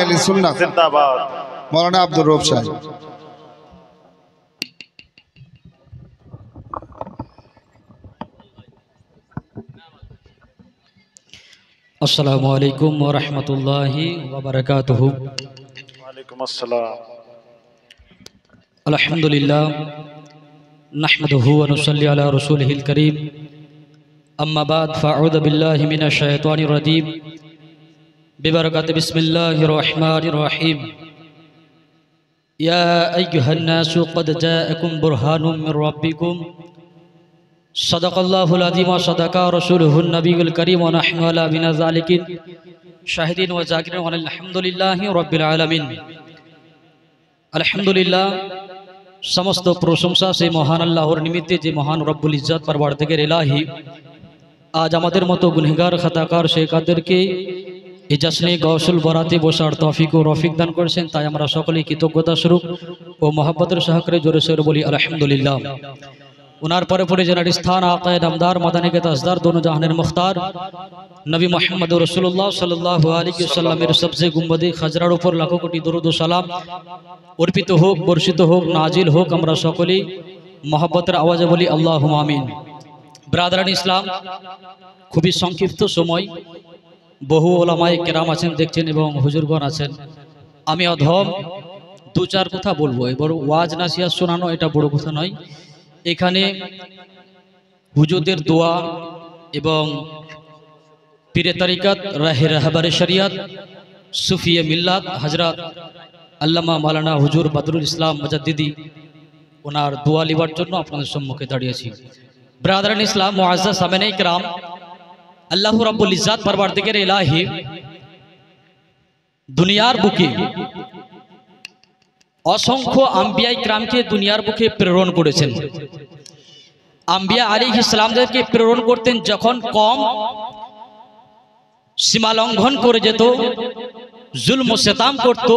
আহলে সুন্নাত जिंदाबाद। मौलाना अब्दुल रऊफ साहब। अस्सलामु अलैकुम व रहमतुल्लाहि व बरकातुहू। वालेकुम अस्सलाम। अल्हम्दुलिल्लाह नहमदुहू व नुसल्ली अला रसूलिहिल करीम। अम्मा बाद फ़अऊज़ु बिल्लाहि मिनश शैतानिर रजीम। बिबरकति बिस्मिल्लाहिर रहमानिर रहीम। या अय्युहन नासु क़द जाअकुम बुरहानुम मिर रब्बिकुम सदक़ल्लाहुल अज़ीम व सदक़ा रसूलुहुन नबियुल करीम व नहनु अला बिना ज़ालिकिन शाहिदीन व ज़ाकिरीन व अल्हम्दुलिल्लाहि रब्बिल आलमीन। अल्हम्दुलिल्लाह समस्त प्रशंसा से महान अल्लाहर निमित्ते जे महान रब्बुल इज्जत परवरदिगार इलाही आज आमादेर मतो गुनहगार खताकार शेखादेरके এই জশ্নে গৌসুল বরাতে বসার তৌফিক ও রফিক দান করেছেন, তাই আমরা সকলেই কৃতজ্ঞতা স্বরূপ ও মহব্বতের সহকারে জোরে সোরে বলি আলহামদুলিল্লাহ। उनार परे परे जनार स्थान आक़ाए नामदार मदनी के ताजदार दोनों जहानेर मुख्तार नबी मोहम्मद रसूलुल्लाह सल्लल्लाहु अलैहि वसल्लमेर सबसे गुम्बदे खजरार ऊपर लाखों कोटी दरूद ओ सालाम अर्पित होक, बर्षित होक, नाजिल होक। आमरा सकलेई मोहब्बतेर आवाजे बोली आल्लाहुम्मा आमीन। ब्रादारान इस्लाम, खुबই संक्षिप्त समय बहु ओलामाए केराम आছেন দেখছেন এবং হুজুরগণ আছেন। আমি অধম দু চার কথা বলবো, এবার ওয়াজ নাসিহত শোনানো এটা বড় কথা নয়। এখানে হুজুরদের দোয়া এবং পীরে তরিকত রাহে রাহবারে শরিয়ত সুফিয়ে মিল্লাত হযরত আল্লামা মাওলানা হুজুর বদরুল ইসলাম মুজাদ্দিদি ওনার দোয়া লিবার জন্য আপনাদের সম্মুখে দাঁড়িয়েছি। ব্রাদারান ইসলাম, মুআজ্জাজ সামিনে ইকরাম, আল্লাহ রাব্বুল ইজ্জত পরওয়ারদিগার ইলাহি দুনিয়ার বুকে असंख्य आम्बिया इकराम के दुनियार बुके प्रेरण करेছেন। आम्बिया आलैहिस सालामদেরকে प्रेरण करतें যখন कम सीमा लंघन करे जेत, जुल्म सेताम करत,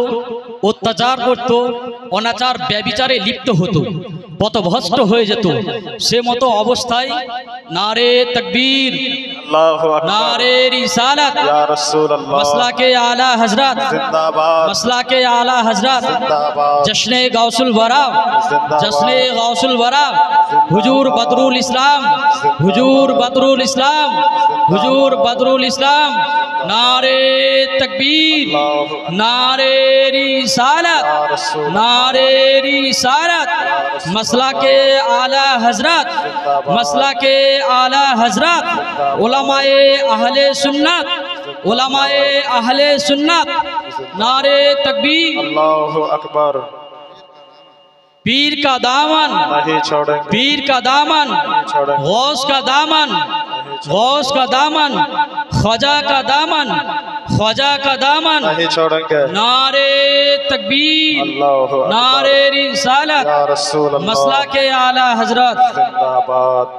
अत्याचार करत, अनाचार व्यभिचारे लिप्त हतो, पथभ्रष्ट हये जेत, से मतो अवस्थाय नारे तकबीर, नारे रिसालत, या रसूल अल्लाह, मसलाके आला हजरत जिंदाबाद, मसलाके आला हजरत, जिंदाबाद, जश्ने गौसुल वरा, जश्ने गौसुल वरा, हुजूर बदरुल इस्लाम, हुजूर बदरुल इस्लाम, हुजूर बदरुल इस्लाम। नारे तकबीर, नारे रिसालत, नारे रिसालत, मसलाके आला हजरत, मसलाके आला हजरत, उलमाए अहले सुन्नत, उलमाए अहले सुन्नत। नारे तकबीर, अल्लाहु अकबर। पीर का दामन नहीं छोड़ेंगे, पीर का दामन, गौस का दामन, गौस का दामन, ख्वाजा का दामन, ख्वाजा का दामन। नहीं छोड़ेंगे। नारे तकबीर, अल्लाहु अकबर। नारे रिसालत, या रसूल अल्लाह, मसला के आला हजरत। जिंदाबाद।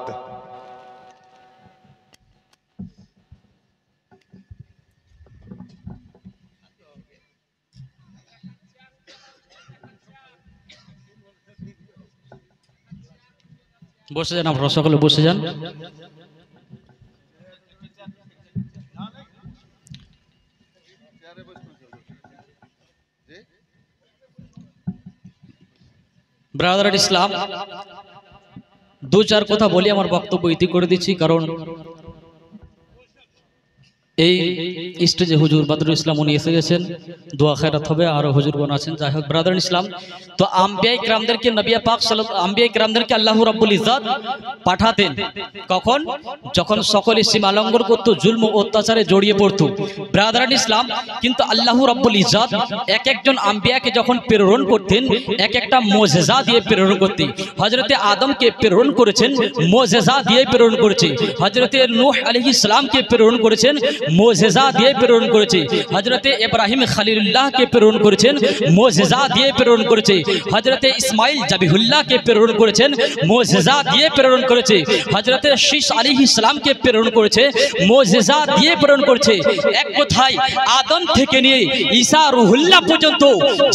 বসে যান, আপনারা সকলে বসে যান। ব্রাদার ইসলাম, দু চার কথা বলি, আমার বক্তব্য ইতি করে দিচ্ছি, কারণ এই স্টেজে হুজুর বদরুল ইসলাম উনি এসে গেছেন, দোয়া খেরাত হবে, আর হুজুরগণ আছেন। যাই হোক ব্রাদার ইসলাম, তো আম্বিয়া ইকরামদেরকে নবী পাক আম্বিয়া ইকরামদেরকে আল্লাহ রাব্বুল ইজ্জত পাঠাতেন কখন? যখন সকলে সীমা লঙ্ঘন করত, জুলম ও অত্যাচারে জড়িয়ে পড়ত। ব্রাদার ইসলাম, কিন্তু আল্লাহ রাব্বুল ইজ্জত এক একজন আম্বিয়াকে যখন প্রেরণ করতেন, এক একটা মুজিজা দিয়ে প্রেরণ করতেন। হযরতে আদমকে প্রেরণ করেছেন, মুজিজা দিয়ে প্রেরণ করেছে। হযরতে নূহ আলাইহিস সালামকে প্রেরণ করেছেন, মুজিজা দিয়ে প্রেরণ করেছে। হযরতে ইব্রাহিম খলিলুল্লাহকে প্রেরণ করেছেন, মুজিজা দিয়ে প্রেরণ করেছে। হযরতে ইসমাইল জাবিহুল্লাহকে প্রেরণ করেছেন, মুজিজা দিয়ে প্রেরণ করেছে। হযরতে শীস আলাইহিস সালামকে প্রেরণ করেছে, মুজিজা দিয়ে প্রেরণ করেছে। এক কথায় আদম থেকে নিয়ে ঈসা রুহুল্লাহ পর্যন্ত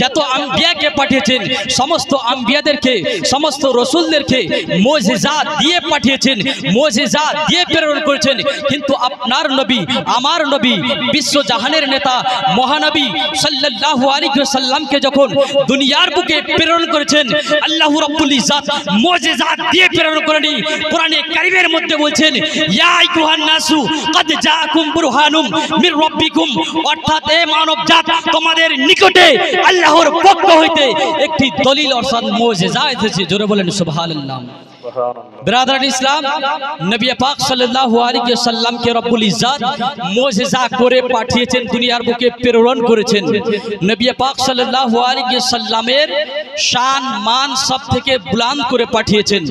যত আম্বিয়াকে পাঠিয়েছেন, সমস্ত আম্বিয়াদেরকে, সমস্ত রাসূলদেরকে মুজিজা দিয়ে পাঠিয়েছেন, মুজিজা দিয়ে প্রেরণ করেছেন। কিন্তু আপনার নবী, আমার নবী বিশ্ব জাহানের নেতা মহানবী সাল্লাল্লাহু আলাইহি ওয়াসাল্লামকে যখন দুনিয়ার বুকে প্রেরণ করেছেন, আল্লাহ রাব্বুল ইজ্জত মুজিজাত দিয়ে প্রেরণ করেনি। কোরআনে কারীমের মধ্যে বলছেন, ইয়া আইয়ুহান নাসু কাদ জাআকুম বুরহানুম মির রাব্বিকুম, অর্থাৎ এ মানবজাত তোমাদের নিকটে আল্লাহর পক্ষ হইতে একটি দলিল অর্থাৎ মুজিজা এসেছে। জোরে বলেন সুবহানাল্লাহ। बिरादरान इस्लाम, नबी पाक सल्लल्लाहु अलैहि वसल्लम के रब्बुल इज्जत मुजिजा करे पाठिয়েছেন, দুনিয়ার বুকে প্রেরণ করেছেন। নবী পাক সাল্লাল্লাহু আলাইহি ওয়াসাল্লামের শান মান সব থেকে বুলন্দ করে পাঠিয়েছেন।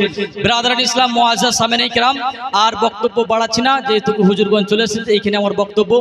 বিরাদরান ইসলাম, মুআজ্জাজ সামিঈন কিরাম, আর বক্তব্য বাড়াচ্ছি না, যেহেতু হুজুরগণ চলে এসেছে, এইখানে আমার বক্তব্য।